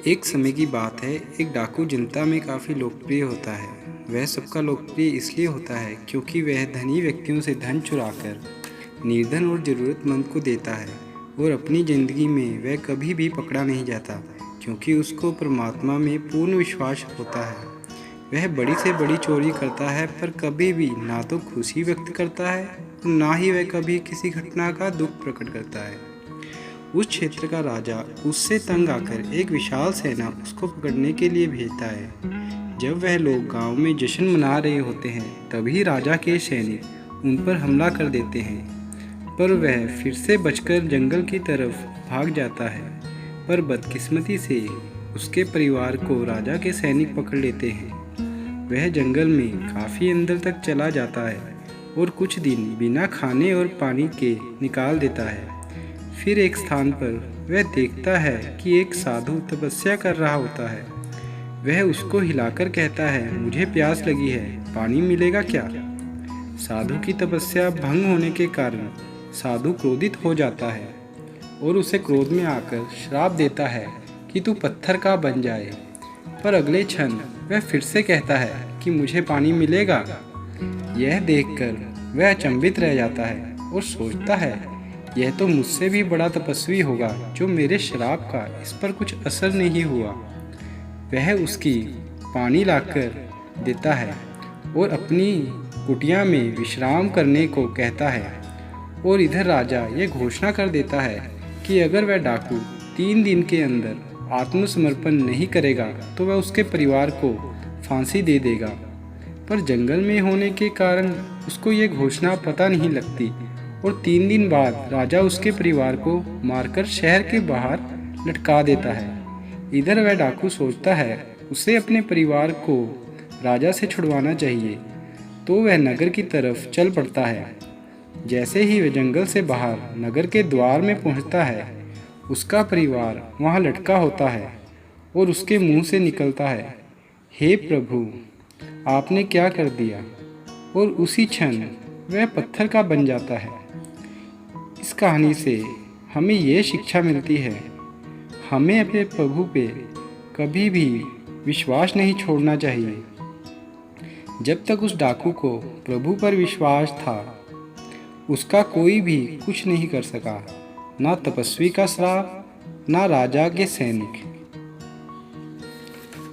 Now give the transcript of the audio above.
एक समय की बात है, एक डाकू जनता में काफ़ी लोकप्रिय होता है। वह सबका लोकप्रिय इसलिए होता है क्योंकि वह धनी व्यक्तियों से धन चुराकर निर्धन और ज़रूरतमंद को देता है और अपनी ज़िंदगी में वह कभी भी पकड़ा नहीं जाता क्योंकि उसको परमात्मा में पूर्ण विश्वास होता है। वह बड़ी से बड़ी चोरी करता है पर कभी भी ना तो खुशी व्यक्त करता है और ना ही वह कभी किसी घटना का दुख प्रकट करता है। उस क्षेत्र का राजा उससे तंग आकर एक विशाल सेना उसको पकड़ने के लिए भेजता है। जब वह लोग गांव में जश्न मना रहे होते हैं तभी राजा के सैनिक उन पर हमला कर देते हैं, पर वह फिर से बचकर जंगल की तरफ भाग जाता है। पर बदकिस्मती से उसके परिवार को राजा के सैनिक पकड़ लेते हैं। वह जंगल में काफ़ी अंदर तक चला जाता है और कुछ दिन बिना खाने और पानी के निकाल देता है। फिर एक स्थान पर वह देखता है कि एक साधु तपस्या कर रहा होता है। वह उसको हिलाकर कहता है, मुझे प्यास लगी है, पानी मिलेगा क्या? साधु की तपस्या भंग होने के कारण साधु क्रोधित हो जाता है और उसे क्रोध में आकर श्राप देता है कि तू पत्थर का बन जाए। पर अगले क्षण वह फिर से कहता है कि मुझे पानी मिलेगा। यह देखकर वह अचंभित रह जाता है और सोचता है, यह तो मुझसे भी बड़ा तपस्वी होगा जो मेरे श्राप का इस पर कुछ असर नहीं हुआ। वह उसकी पानी लाकर देता है और अपनी कुटिया में विश्राम करने को कहता है। और इधर राजा ये घोषणा कर देता है कि अगर वह डाकू 3 दिन के अंदर आत्मसमर्पण नहीं करेगा तो वह उसके परिवार को फांसी दे देगा। पर जंगल में होने के कारण उसको ये घोषणा पता नहीं लगती और 3 दिन बाद राजा उसके परिवार को मारकर शहर के बाहर लटका देता है। इधर वह डाकू सोचता है उसे अपने परिवार को राजा से छुड़वाना चाहिए, तो वह नगर की तरफ चल पड़ता है। जैसे ही वह जंगल से बाहर नगर के द्वार में पहुंचता है, उसका परिवार वहां लटका होता है और उसके मुंह से निकलता है, हे प्रभु, आपने क्या कर दिया? और उसी क्षण वह पत्थर का बन जाता है। इस कहानी से हमें ये शिक्षा मिलती है, हमें अपने प्रभु पे कभी भी विश्वास नहीं छोड़ना चाहिए। जब तक उस डाकू को प्रभु पर विश्वास था, उसका कोई भी कुछ नहीं कर सका, ना तपस्वी का श्राप, ना राजा के सैनिक।